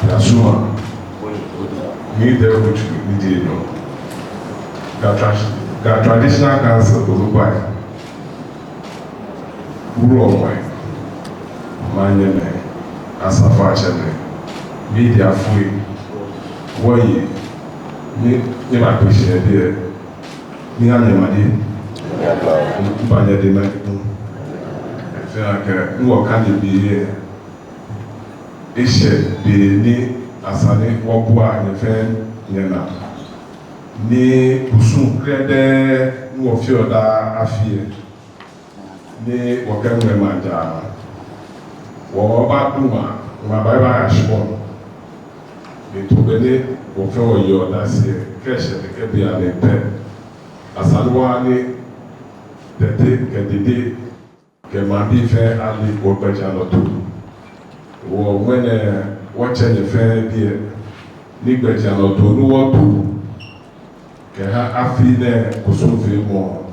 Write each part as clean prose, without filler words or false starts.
Yasuma, me there which we did know. The traditional council was by Uro Wine, Manyane, Asafa Chene, media free, Woye, me my question here, me and Yamadi, Banya de Nakipu. I feel like no one can be here. Ishe de ni asane wabua nefen nyena ni busu krede ni ofioda afie ni wakanwe manja wo ba duma ma baba ashbon ni tobele wo fe wo yo da se keshe de ke bia ne pe asalwa ni tete ke dede ke ma bi fe ali wo pe jaloto when watching the fair beer, Nigbejan or Tonu to Keha Afine, Kosofi more.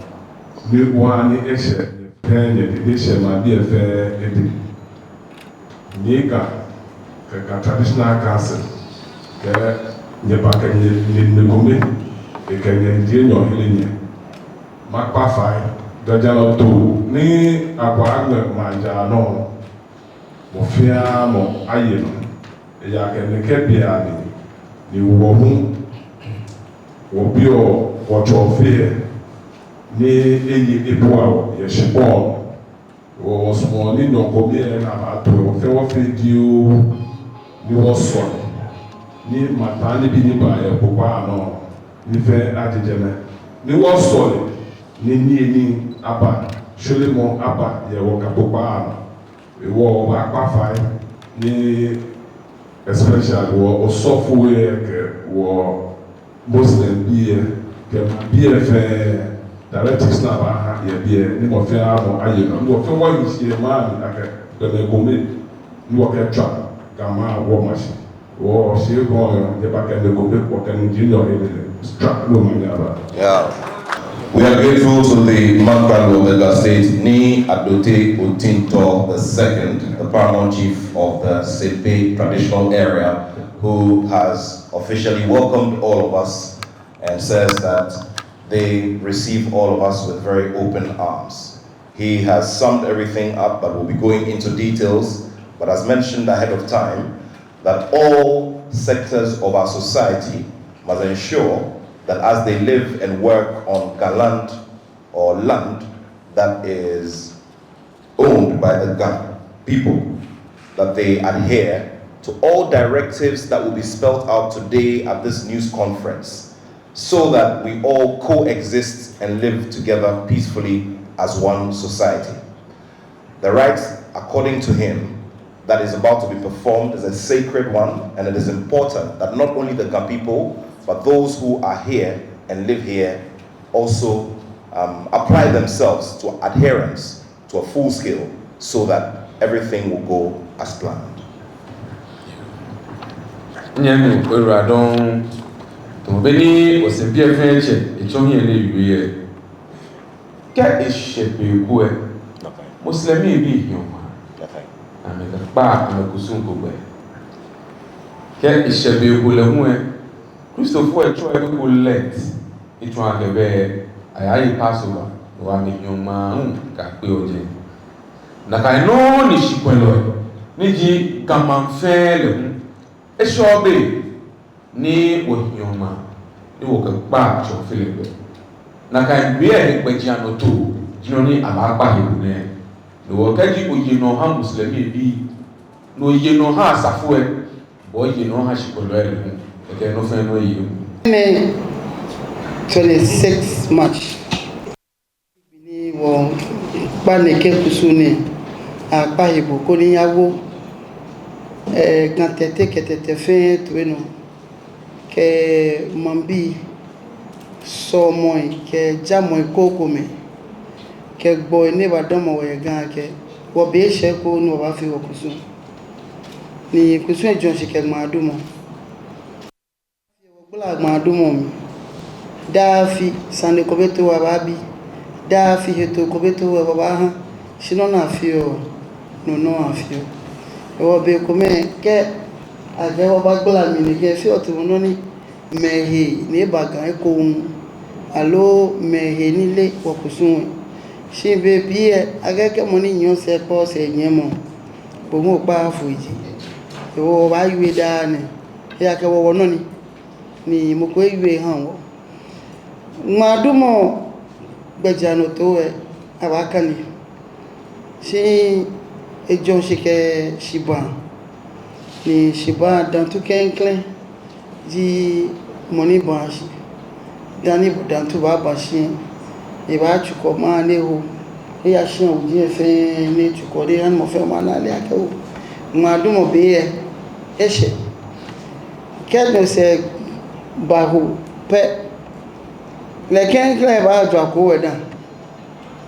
New one, Eshe, Pen, Edition, my dear fair Eddie. Niga, Kaka traditional castle, Ke Nebakan in the Gome, a Kenyan or Helinia. Macpafai, Gajan to Ni Aquagna, Manja, no. Ofia mo ayeno ya keneke bia ni wo hu wo bio wo chofie ni eyi eboa ye shibon wo smo ni noko bi na ba to wo fe wo fe dio ni wo so ni matani bi ni ba ye popa no ni fe adijeme ni wo so ni aba sholemo aba ye wo ka popa no wo akpafa ni especially wo software ke wo muslim bie ke bie fe directives na ba ha ye bie ni mo fe amo aye no mo fe wo yie ma ni aka de me gome ni wo ke twa gama wo machi wo se go ye ba ke de gome ko kan junior ele strap no man ya ba. Yeah. We are grateful to the Makban Omega State Ni Adote Otinto II, the paramount chief of the Sepe traditional area, who has officially welcomed all of us and says that they receive all of us with very open arms. He has summed everything up, but we'll be going into details, but as mentioned ahead of time, that all sectors of our society must ensure that as they live and work on Galand or land that is owned by the Ga people, that they adhere to all directives that will be spelled out today at this news conference, so that we all coexist and live together peacefully as one society. The right, according to him, that is about to be performed is a sacred one, and it is important that not only the Ga people, but those who are here and live here also apply themselves to adherence to a full scale so that everything will go as planned. Nyame Oradon to beni osempia fenche echomi ene wiye ka eshepe ku e muslimi bi hioma ameda ba amekusun ko gbe ka eshepe ku le hu e Christopher Choi ko let itu agebe ayayi Passover wa mi hioma ka pe oje na kai no ni shikwelo ni ji kamanfe le hu eshobe ni ohioma ni wo gba cho Philip na kan bi e gbaji anoto jino ni alagba hebu ne no wo kaji oye no ha muslimi bi no ye no ha asafo e bo ye no ha shikolo e hu e ke no fe no ye me 26 March ni wo pa ne ke kusuni apa hebu ko ni yawo kan tete fe tueno ke mambi so moy ke jamo koko me ke boy ne ba domo we gan ke wo be se ko no ba fi wo kusun ni kusun ejo se ke ma dumo wo gbla ma dumo mi da fi sande ko beto wa ba bi da fi heto ko beto wa baba ha shino na afio no no afio e wo be ko me ke age wo ba gbola mi ni ke fi o to no ni mehe ni bagan ko alo mehe nílé wokusun shi be bi e age ke mo ni yan se po se yen mo bo mo pa fuji e wo ba ywe da ni ya ke wo no ni mo ko ywe han wo madumo gbejano to e abakani si ejo shike shiba ni shiba dan tu kenkle ji moni bashi dani dan tu baba shi e ba chuko ma le ho e ya shin oji efe ni chuko de an mo fe ma na le akewo madumo be e she kelo se bahu pe lẹ́kẹ́ kílẹ̀ bá àjọ àkówó ẹ̀dá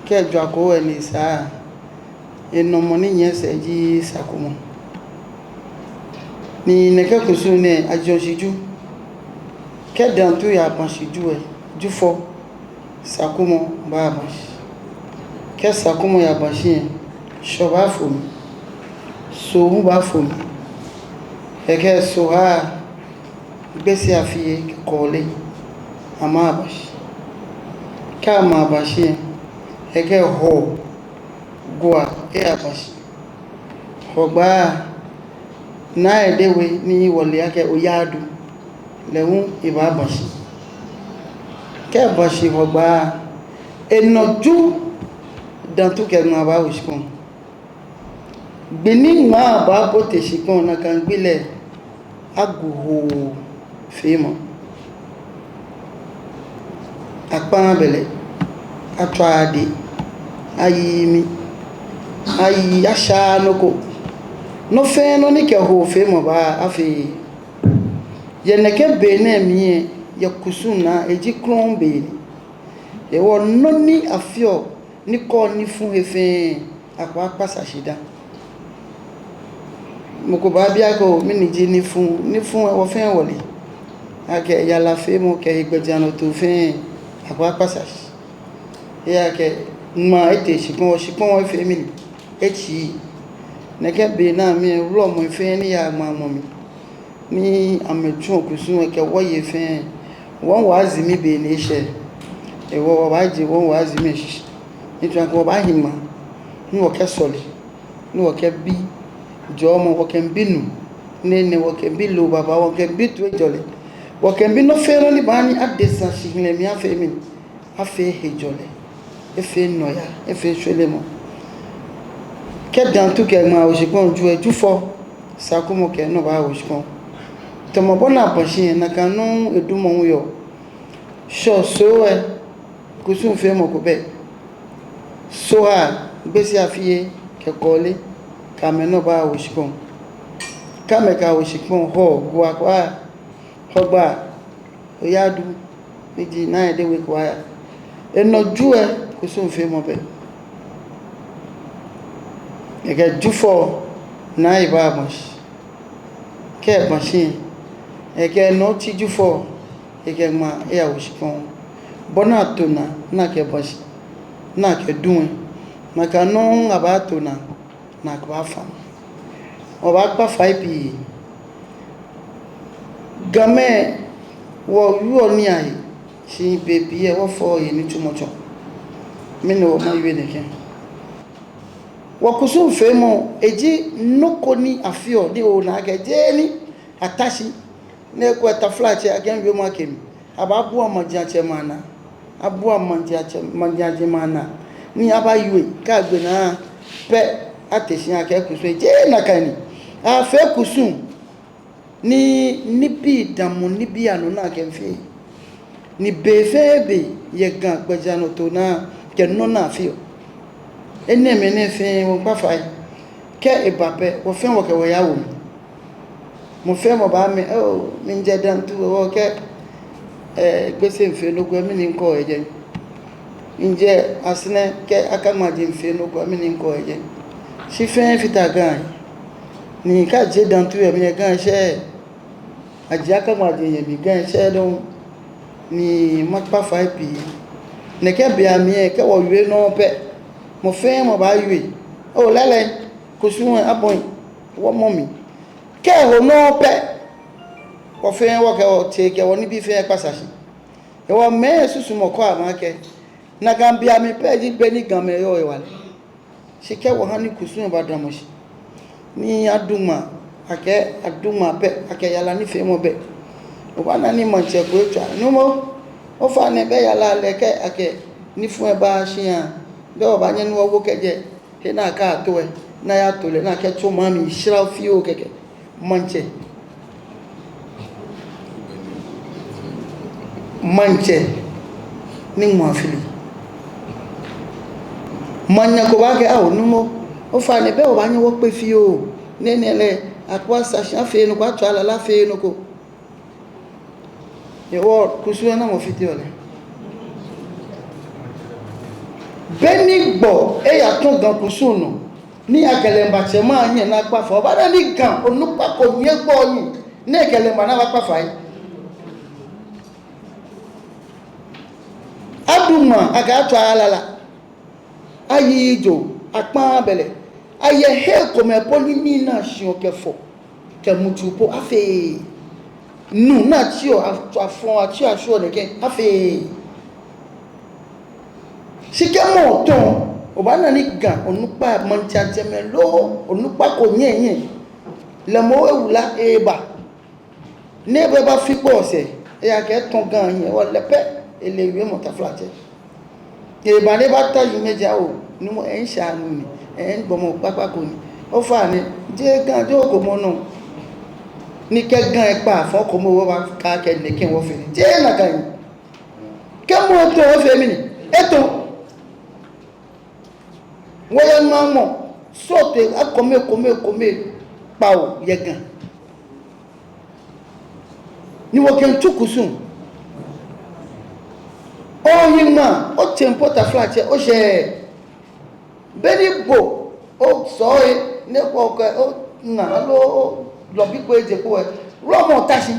kí ẹjọ àkówó ẹ̀ ní sáà inú ọmọ ní yẹn sẹ̀ jí sàkómọ̀ ní nẹ́kẹ́ kò sún ní àjọ ṣíjú kẹ́dàn tó yà àbọ̀n ṣíjú ẹ̀ júfọ́ sàkómọ̀ bá àbọ̀n ṣí kẹ́ sàkómọ̀ yà àbọ̀n ṣí yẹn ṣọ̀bá fòmí sòwú bá fòmí ẹ̀kẹ́ sòhá gbèsè àfiyè kọ̀ọ̀lẹ́ àmọ́ àbọ̀n ṣí kama abashi ege ho gwa abashi hogba na edewe ni wole yake oyadu lehun iba abashi ke abashi hogba enoju dantu ke ma ba oshikon gbini ma ba bote shikon na kan gbile aguho femo akpa bele atwade ayimi ayi asha noko no fe no ni ke ho fe mo ba afi ye ne ke be na mi ye kusuna eji kron be ye wo no ni afio ni ko ni fun efe akwa pasa shida mo ko ba bia ko mi ni ji ni fun e wo fe wole ake ya la fe mo ke igbejano to fe akwa pasa ya ke ma ete shikon efe mi echi neke be na mi ro mo efe ni ya ma mo mi ni ametu okusun eke woye efe won wazi mi be ni ise e wo ba ji won wazi mi shi nitori ko ba hima ni wo ke sole ni wo ke bi jo mo wo ke binu ne wo ke bi lo baba wo ke bi tu ejole wo ke bi no fero ni ba ni adesa shi le mi afe mi afe hejole efe noya efe sholemo ke dan tu ke ma oshikon ju eju fo sakumo ke no ba oshikon to mo bona boshi na kanu edumo yo sho so e kusun fe mo ko be so a gbesi afiye ke kole ka me no ba oshikon ka me ka oshikon ho gwa kwa hogba oyadu meji na ede we kwa enoju e kusun fe mo be ege jufo na iba mosh ke machine ege no ti jufo ege ma e awushikon bona tona na ke bosh na ke dun na ka no aba tona na ko afa o ba pa 5p game wo yo ni ai si baby e wo fo yi ni tumocho mi no ma ywe neke wo kusun fe mo eji noko ni afio di o na ke je ni atashi ne ko ta flat again we ma kemi ababu amaja che mana abu amaja che manja je mana ni aba ywe ka gbe na pe atesin ake kusun je na kan ni a fe kusun ni bi damu ni bi anu na ke fi ni befebe ye gan gbejano to na ke no na fi ene me ne fe won pa fa ke ibape wo fe wo ke wo yawo mo fe mo ba mi o mi nje dan tu wo ke gbese nfe no gwa mi ni nko eje nje asine ke akamaje nfe no gwa mi ni nko eje si fe fita gan ni ka je dan tu e mi gan se aje akamaje ye mi gan se don ni makpa 5p ne ke bia me ke wo wi no pe mo fe mo ba wi o lele kusun abon wo mommy ke ho no pe ko fe wo ke o te ke wo ni bi fe pasasi e wo me susu mo ko amake na gambia me pe ji be ni gan me yo e wale se ke wo hani kusun ba dran mo shi ni aduma ake aduma pe ake yala ni fe mo be o ba na ni mo che ko twa no mo o fa ne be yala le ke ake ni fun e ba shian be o ba yen wo wo keje he na ka to e na ya to le na ke to mami shira fi o keke manche ni mo afili manya ko ba ke awo numo o fa ne be o ba yen wo pe fi o nenele akwa sasha fe no kwa twala la fe no ko e wo kusuwa na mo fiti ole beni gbo e ya tun gan kusunu ni akelemba che ma yin na pa fo ba na ni gan onupa ko nye gbo yin ni akelemba na ba pa fa yi aduma aga twala la ayijo apan bele aye he ko me poli ni na shion ke fo ke mutupo afe nu na ti o afon ati aso de ke afe sike mo ton o ba na ni gan onupa man chante me lo onupa ko nyenyen le mo ewula eba ne be ba fi po se e ya ke ton gan yen o le pe ele wi mo ta flat e ba ne ba ta yu meja o ni mo en sha nu ni en gbomo papa ko ni o fa ni je gan jo ko mo no ni ke gan e pa fon ko mo wo ba ka ke ni kin wo fe je na gan ke mo to o fe mi ni eto wo ye mamo sote akome pa o ye gan ni wo ken tukusun o yin ma o tempo ta flat o se beni bo o so e ne ko ko o na lo bi ko eje ko e ro mo tashi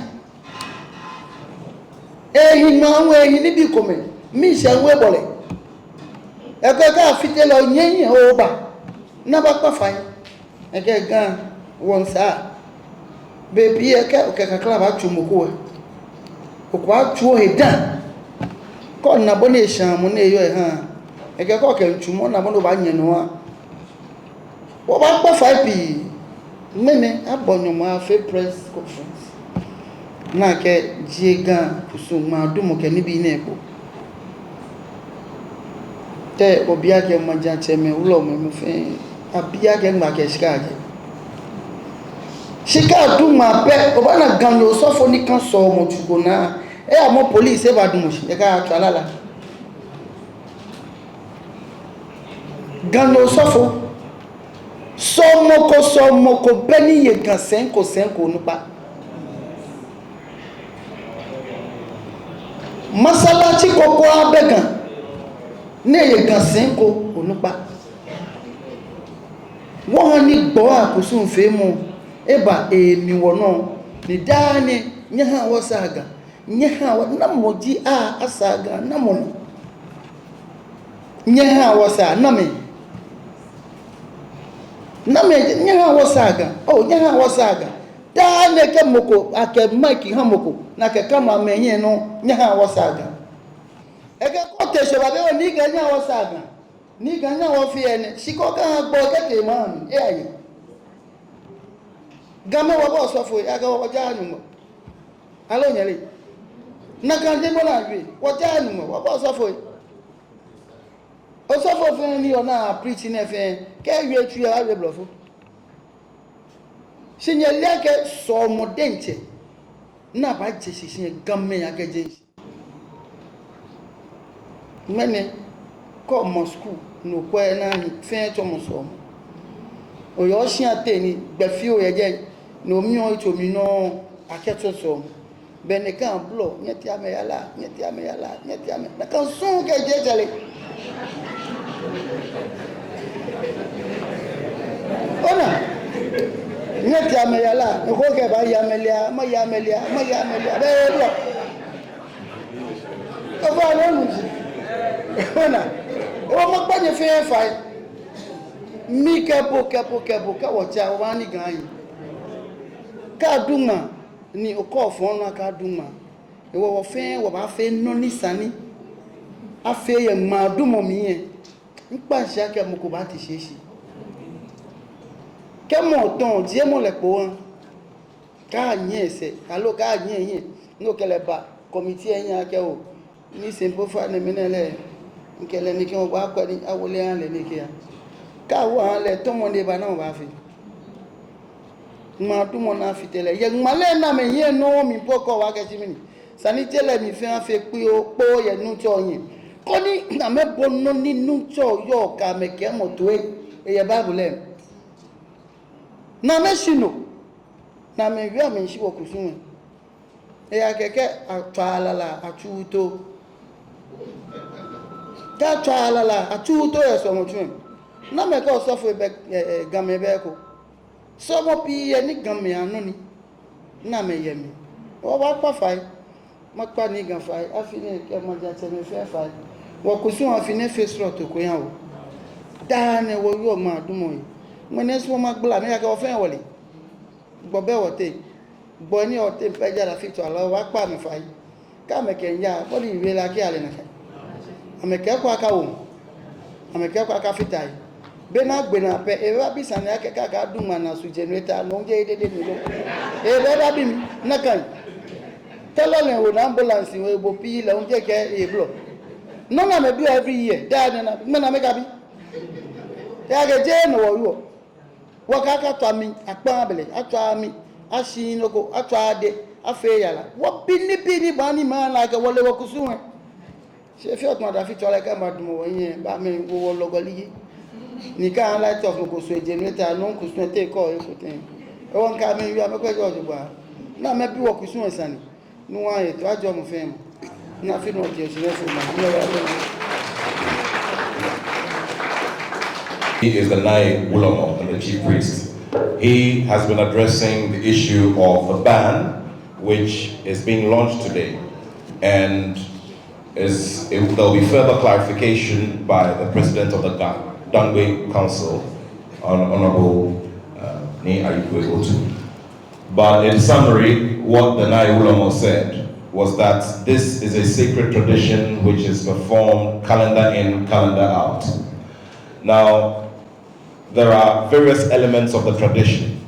eyin ma won eyin ni bi ko me mi se we bole e ko ka fite lo yin o ba na ba pa fa e ke gan won sa baby e ke o ke kakla ba tu mo ko e o kwa tu o he dan ko na bo ne shan mo ne yo e han e ke ko ke tu mo na bo no ba yen no a wo ba pa 5p meme abonyo ma fe press conference na ke jigan kusun ma du mo ke ni bi ne ko te obi age mo jan cheme ulo mo fe abi age ngba ke shikaje shika du ma pe o ba na gan lo so fo ni kan so mo tugo na e amo police e ba du mo shi e ka twalala gan lo so fo somoko beni ye gan senko nupa masalachi koko abegan ne ye gan senko onupa won ni gbo akosun fe mu eba emi wono ni dani nyaha wasaga nyaha na moji a asaga na mon nyaha wasa na me nyaha wasaga oh nyaha wasaga da ne ke moko ake mike ha moko na ke kama menye no nyaha wasaga e ke ko te so ba be ni ga nyaha wasaga ni ga nyaha wo fi ene siko ka gbo ke te man e ayi game wo bo so fo ya ga wo ja nu mo alo nyele na kan de mo na bi wo ja nu mo wo bo so fo o so fo fe ni ona preach ni fe ke wi etu ya we blofo signale ke so modente na ba je sisi gamme ya ke je mene ko Moscow no ko na fe to mo so o yo si ate ni gbe fi o ye je no mi o to mi no aketo so bene kan blo nyeti ameyala na kan so ke je jale ona nyeti ameyala ko ke ba yamelia ma yamelia be lo ko ba lo nu Ona. O mo gba je fe fa. Mi kepo ka wacha wa ni gan yi. Ka duma ni o ko fo na ka duma. E wo fe wo ba fe no ni sani. A fe ye ma dumo mi yen. Npa sha ke mo ko ba ti se si. Ke mo ton die mo le po won. Ka yin se, alo ka yin no kele ba committee yin ake o. Ni simple fa ne menele nkele ni ke o ba ko ni awole an le ni ke ya. Ka wa le to mo de ba na ba fi. Ma du mo na fi tele. Ye male na me yin no mi poko wa ke ti mi. Sani tele mi fi an fe pe o po ye nu cho yin. Ko ni na me bono ni nu cho yo ka me ke mo to e ye Bible na me shino na me wi ame shi wo kusun e ya keke atwalala atuto ta twalala atuto e so mo tun na me ko so fo be game be ko so mo pi e ni game anu ni na me ye mi o wa pa fai ma pa ni gan fai afini ke mo ja te me fe fai wo kusun afini face rot ko yan o da ne wo yo ma dumo yi mo ne so ma gbla me ya ke o fe wole gbo be wote gbo ni o te pe jara fi to alo wa pa mi fai ka me ke ya bo ni iwe la ki ale na ame ke kwa ka wo ame ke kwa ka fitai be na gbe na pe e wa bi san ya ke ka du ma na su generator no je dede mi lo e be ba bi mi na kan telo le wo na ambulance we bo pi le on je ke e blo no na me do every year da na me na me ka bi ya ke je no wo yo wakaka twami akpa abele atwami ashinoko atwade afeyala wo bini bani ma la ke wole wo kusunwe se fi otun da fi tole ka madumo yin ba mi wo logoli ni ka light of ko so generator no kusunwe te ko e ko ten e won ka mi wi ameko jo gba na me bi wo kusunwe sani nu wa e to ajo mo fe mo na fi no je se fo ma He is the Nai Ulama and the chief priest. He has been addressing the issue of the ban, which is being launched today, and there'll be further clarification by the president of the Dangwe Council, Honorable Ni Ayikwe. But in summary, what the Nai Ulama said was that this is a sacred tradition which is performed calendar in, calendar out. Now, there are various elements of the tradition,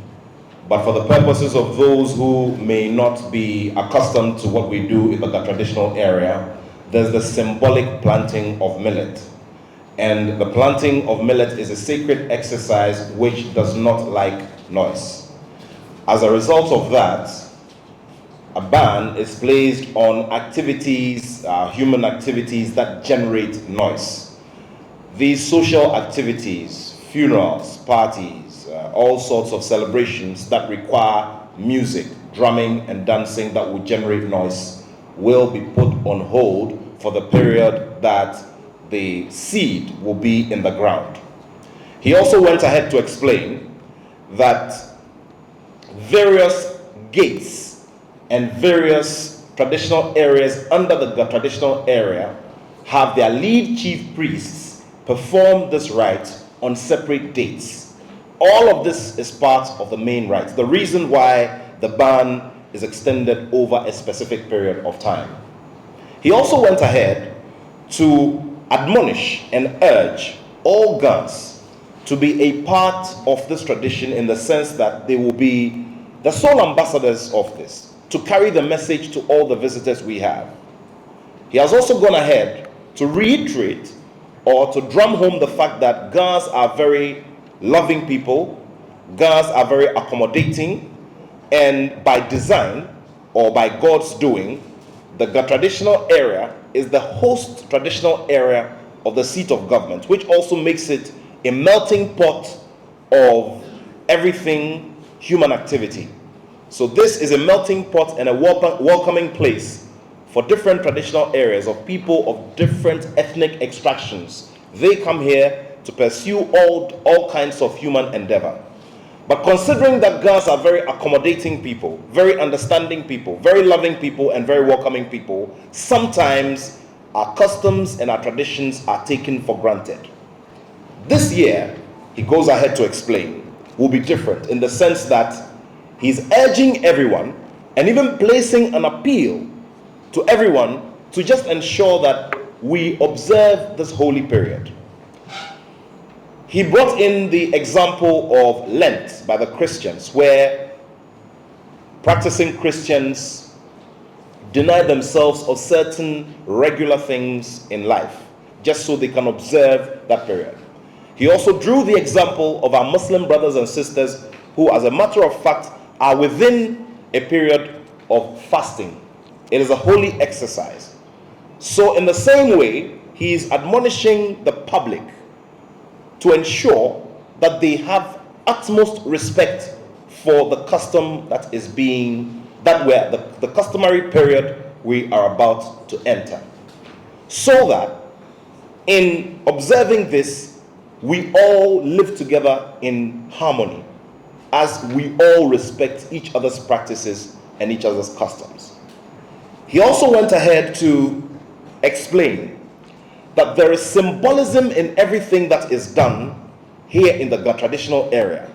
but for the purposes of those who may not be accustomed to what we do in the traditional area, there's the symbolic planting of millet. And the planting of millet is a sacred exercise which does not like noise. As a result of that, a ban is placed on activities, human activities that generate noise. These social activities, funerals, parties, all sorts of celebrations that require music, drumming and dancing that will generate noise will be put on hold for the period that the seed will be in the ground. He also went ahead to explain that various gates and various traditional areas under the traditional area have their lead chief priests perform this rite on separate dates. All of this is part of the main rites, the reason why the ban is extended over a specific period of time. He also went ahead to admonish and urge all Gans to be a part of this tradition in the sense that they will be the sole ambassadors of this, to carry the message to all the visitors we have. He has also gone ahead to reiterate or to drum home the fact that Gans are very loving people, Gans are very accommodating, and by design or by God's doing, the traditional area is the host traditional area of the seat of government, which also makes it a melting pot of everything human activity. So this is a melting pot and a welcoming place for different traditional areas of people of different ethnic extractions. They come here to pursue all kinds of human endeavor. But considering that Gans are very accommodating people, very understanding people, very loving people, and very welcoming people, sometimes our customs and our traditions are taken for granted. This year, he goes ahead to explain, will be different in the sense that he's urging everyone and even placing an appeal to everyone to just ensure that we observe this holy period. He brought in the example of Lent by the Christians, where practicing Christians deny themselves of certain regular things in life just so they can observe that period. He also drew the example of our Muslim brothers and sisters who, as a matter of fact, are within a period of fasting. It is a holy exercise. So in the same way, he is admonishing the public to ensure that they have utmost respect for the custom that is being, the customary period we are about to enter. So that in observing this, we all live together in harmony as we all respect each other's practices and each other's customs. He also went ahead to explain that there is symbolism in everything that is done here in the traditional area.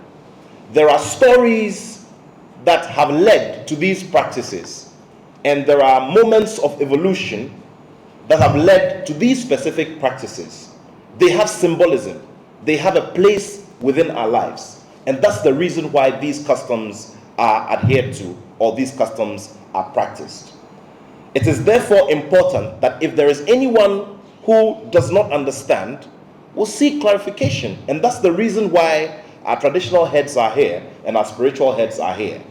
There are stories that have led to these practices, and there are moments of evolution that have led to these specific practices. They have symbolism. They have a place within our lives. And that's the reason why these customs are adhered to, or these customs are practiced. It is therefore important that if there is anyone who does not understand, will seek clarification. And that's the reason why our traditional heads are here and our spiritual heads are here.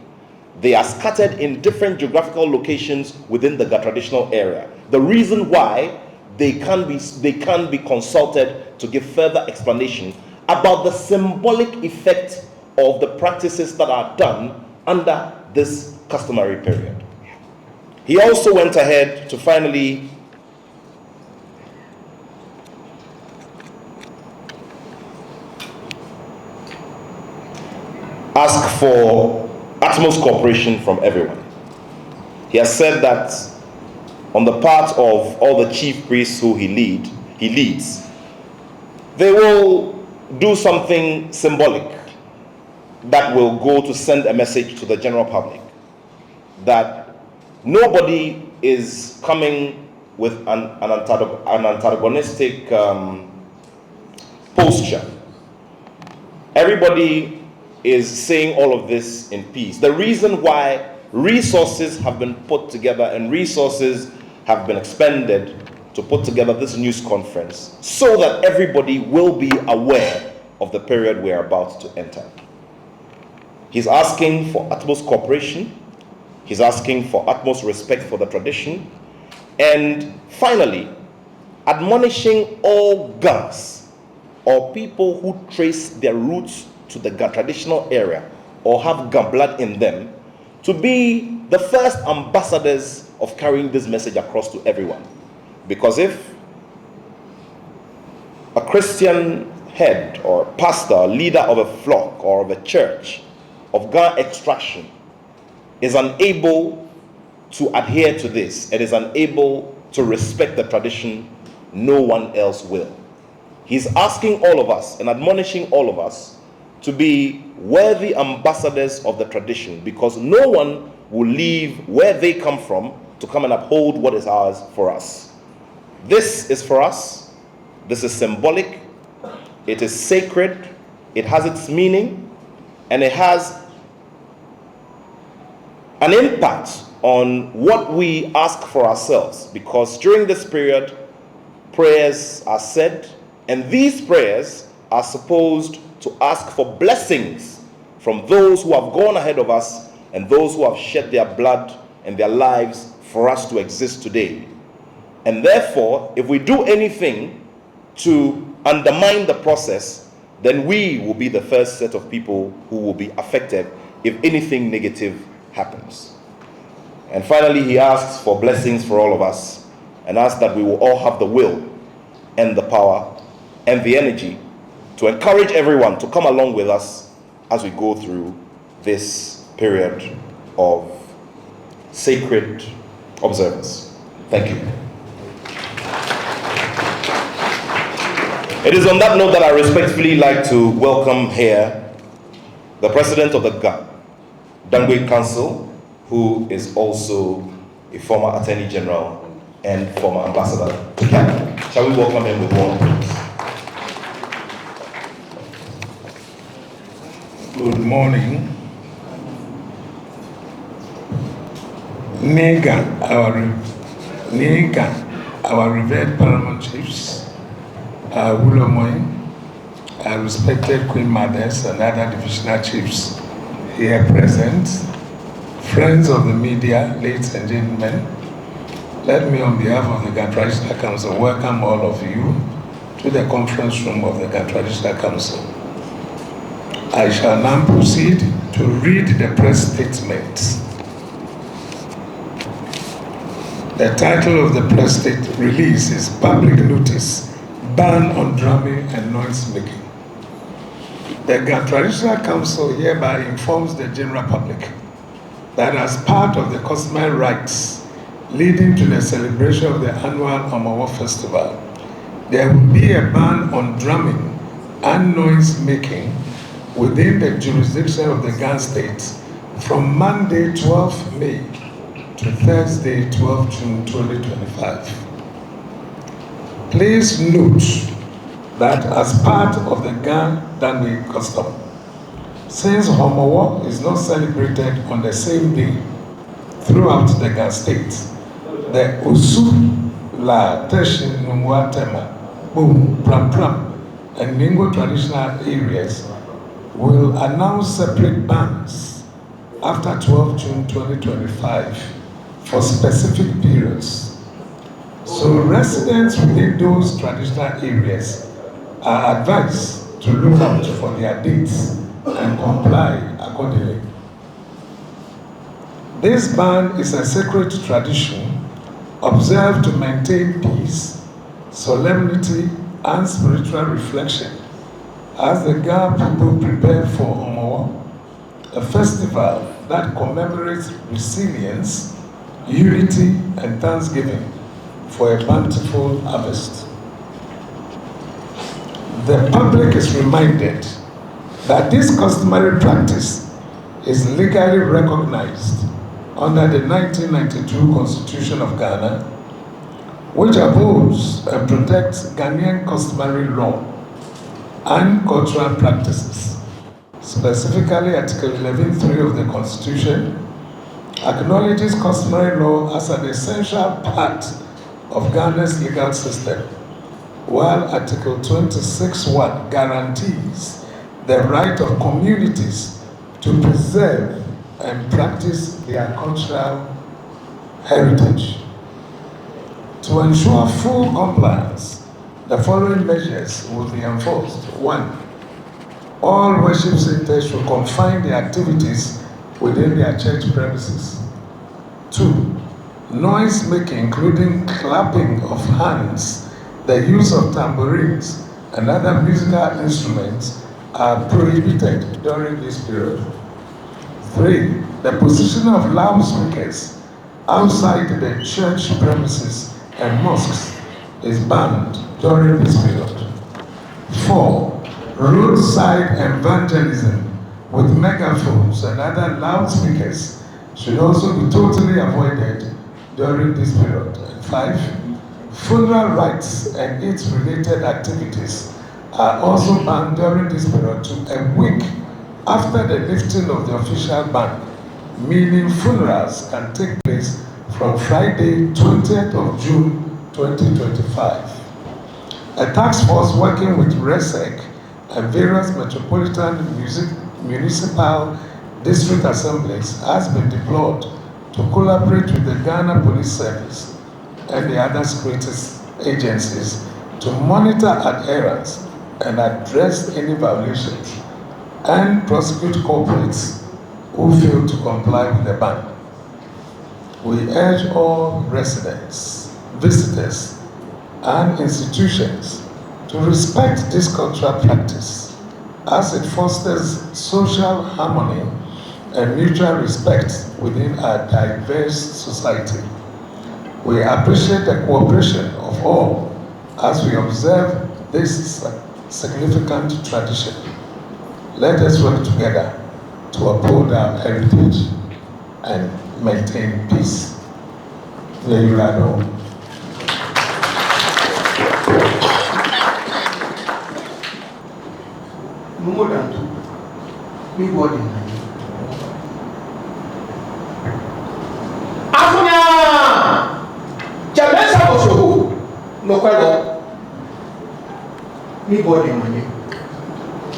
They are scattered in different geographical locations within the traditional area. The reason why they can be consulted to give further explanation about the symbolic effect of the practices that are done under this customary period. He also went ahead to finally ask for utmost cooperation from everyone. He has said that on the part of all the chief priests who he leads, they will do something symbolic that will go to send a message to the general public that nobody is coming with an antagonistic posture. Everybody is saying all of this in peace. The reason why resources have been put together and resources have been expended to put together this news conference so that everybody will be aware of the period we are about to enter. He's asking for utmost cooperation. He's asking for utmost respect for the tradition. And finally, admonishing all Gans or people who trace their roots to the traditional area or have Gan blood in them to be the first ambassadors of carrying this message across to everyone. Because if a Christian head or pastor, leader of a flock or of a church of Gan extraction is unable to adhere to this, it is unable to respect the tradition, no one else will. He's asking all of us and admonishing all of us to be worthy ambassadors of the tradition, because no one will leave where they come from to come and uphold what is ours for us. This is for us. This is symbolic. It is sacred. It has its meaning, and it has an impact on what we ask for ourselves, because during this period, prayers are said, and these prayers are supposed to ask for blessings from those who have gone ahead of us and those who have shed their blood and their lives for us to exist today. And therefore, if we do anything to undermine the process, then we will be the first set of people who will be affected if anything negative happens. And finally, he asks for blessings for all of us and asks that we will all have the will and the power and the energy to encourage everyone to come along with us as we go through this period of sacred observance. Thank you. It is on that note that I respectfully like to welcome here the President of the Dangwe Council, who is also a former Attorney General and former Ambassador to Canada. Shall we welcome him with warm applause? Good morning. Nega, our revered paramount chiefs, Wulomoy, our respected Queen Mothers and other divisional chiefs here present, friends of the media, ladies and gentlemen, let me on behalf of the Ghana Traditional Council welcome all of you to the conference room of the Ghana Traditional Council. I shall now proceed to read the press statement. The title of the press statement release is Public Notice, Ban on Drumming and Noise Making. The Ghana Traditional Council hereby informs the general public that as part of the customary rites leading to the celebration of the annual Omowo Festival, there will be a ban on drumming and noise making within the jurisdiction of the Ghana State from Monday 12 May to Thursday 12 June 2025. Please note that as part of the Ghana Dangwe custom, since Omowo is not celebrated on the same day throughout the Ghana State, the Osu, La, Teshin, Nungwa, Tema, Boom, Pram Pram, and Ningo traditional areas will announce separate bans after 12 June 2025 for specific periods. So residents within those traditional areas are advised to look out for their dates and comply accordingly. This ban is a sacred tradition observed to maintain peace, solemnity, and spiritual reflection as the Ghana people prepare for Omowo, a festival that commemorates resilience, unity, and thanksgiving for a bountiful harvest. The public is reminded that this customary practice is legally recognized under the 1992 Constitution of Ghana, which upholds and protects Ghanaian customary law and cultural practices. Specifically, Article 11.3 of the Constitution acknowledges customary law as an essential part of Ghana's legal system, while Article 26.1 guarantees the right of communities to preserve and practice their cultural heritage. To ensure full compliance, the following measures will be enforced. 1. All worship centers should confine their activities within their church premises. 2. Noise making, including clapping of hands, the use of tambourines, and other musical instruments are prohibited during this period. 3. The position of loudspeakers outside the church premises and mosques is banned during this period. 4. Roadside evangelism with megaphones and other loudspeakers should also be totally avoided during this period. 5. Funeral rites and its related activities are also banned during this period to a week after the lifting of the official ban, meaning funerals can take place from Friday, 20th of June 2025. A task force working with RESEC and various metropolitan municipal district assemblies has been deployed to collaborate with the Ghana Police Service and the other security agencies to monitor adherence and address any violations and prosecute culprits who fail to comply with the ban. We urge all residents, visitors, and institutions to respect this cultural practice as it fosters social harmony and mutual respect within our diverse society. We appreciate the cooperation of all as we observe this significant tradition, let us work together to uphold our heritage and maintain peace. There you are. More than two. Me body. Afunya! Jabesa Osoko. No kwelo. Me body money.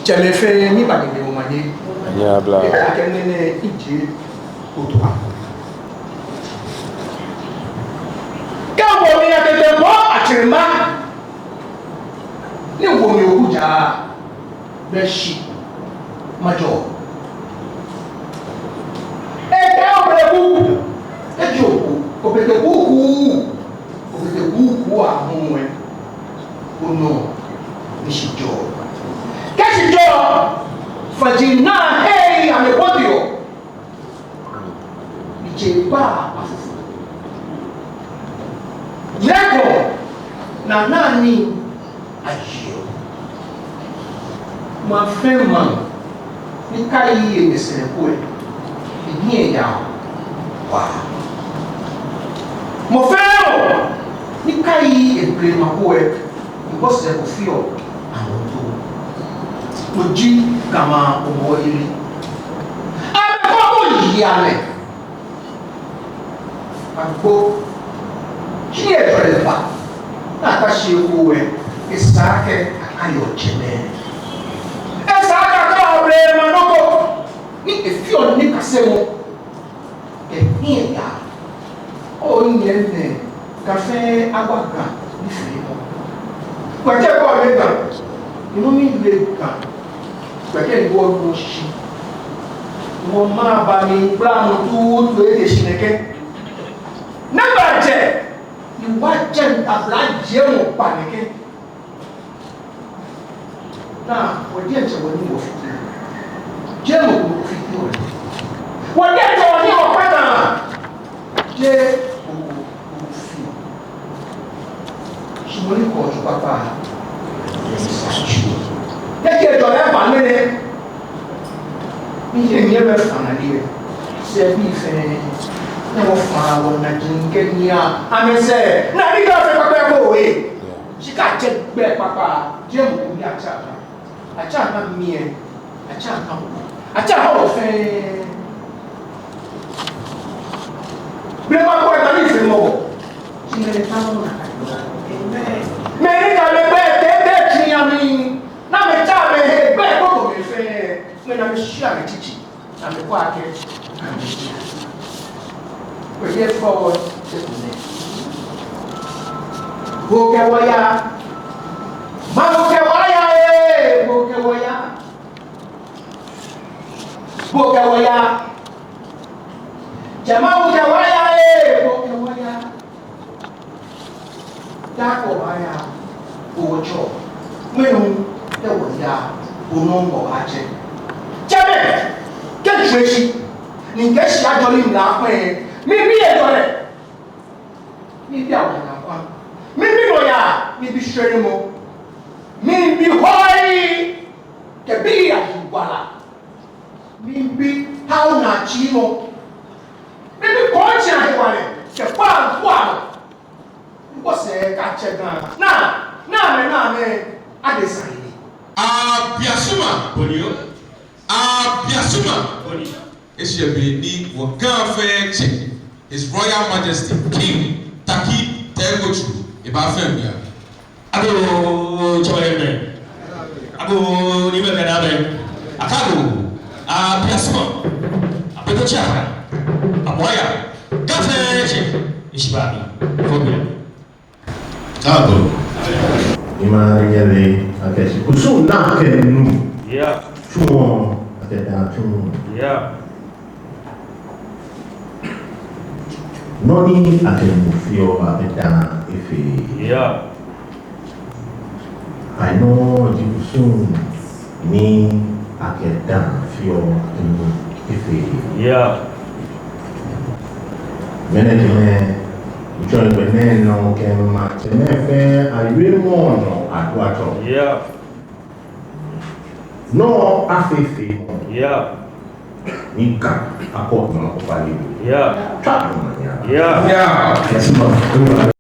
Jalefe me body de money. Yeah, blah. I can nene ije otua. Gambo mi atete bo achirima. Ni wo mi okuja. Beshi major eke obreku ejoku obedeku ahunwe ono nishijo keshijo fajina hey amepodio ijeba afufu yeko na nani ayo ma fẹ́ mọ̀ ní káyí èsìrẹ̀kú ẹ̀ ìní ẹ̀yà wà mo fẹ́ ọ̀ ní káyí èbìrìmàkú ẹ̀ ìbọ́sẹ̀ kò fi ọ̀ àwọn tó mo jí kàmà ọmọ ilé abẹ́kọ́ mọ̀ yìí alẹ̀ àgbo kí ẹ̀jọ̀ rẹ̀ fà náà ká ṣe owó ẹ̀ ìsáàkẹ́ àkáyọ̀ jẹ́mẹ́ manoko ni efio ni kasemo ehia o nyene café água ga ni frio kwaje ko le ga inu mi le ga kwaje ngo no shi mo ma ba mi gba mo tu e shineke na ba je ni wa je abla je mo panike na wodi en se woni wo fiti je mo wo fiti wodi en se woni wo pata je wo fi ṣùgbọ́n ní kò ọ̀tún pápá ìṣàjú kéèké ìjọ lẹ́bàá lẹ́rẹ́ ní èmi ẹ̀rẹ́ fàánà ní rẹ̀ sí ẹbí ìfẹ́ ní wọ́n fàá wọn náà jí ń ké ní àmẹ́sẹ̀ náà nígbà fẹ́ pápá ẹ̀kọ́ òwe ṣíkà jẹ́ gbẹ́ pápá jẹ́ mọ̀ ní àchá àná mìíẹ̀ àchá àná wọ̀ fẹ́ bí ẹ bá kọ́ ẹ̀ka ní ìfẹ́ mọ̀ kí ni ẹ̀ táwọn náà Meri kale be tete chiami na me chame he be koko me fe me na me shia me chichi na me kwa ke we get forward to the next go ke waya ma go ke waya go ke waya jama go ke waya go ke waya dako baya ojo menu e wo ya onombo aje jebe ke treshi ni ke shi ajoli na pe mi bi e dore mi bi awon na kwa mi bi no ya mi bi shere mo mi bi hoi ke bi ya wala mi bi how na chi mo mi bi ko chi a wale ke pa kwa wọ́sẹ̀ kàchẹ́ gan náà mẹ́ adéṣàyè. Abiasuma bonio esi ebe ni wọgán fẹ́ check His Royal Majesty King Taki Tegochu ìbá fẹ́ mi à. Abo chọ̀rọ̀ mẹ́ abo ní bẹ́ẹ̀ náà bẹ́ẹ̀ akago abiasuma abẹ́tọ́chá abọ́yà gáfẹ́ check ìṣìbá mi fọ́bìà. Káàbọ̀. Imanyele akẹ́sì kò sóun náà kẹ́nu tún wọn akẹ́dá tún wọn. Nọ́ọ̀ni akẹ́nu fi ọ akẹ́dá efe. Àìná ìdìbò sóun ní akẹ́dá fi ọ akẹ́nu efe. Mẹ́nẹ̀dínlẹ̀ Join with men no can match and I really more no at what. Yeah. No, afifi. Yeah. Nika, akot no kupali. Yeah. Tap no. Yeah. Yeah. Yes,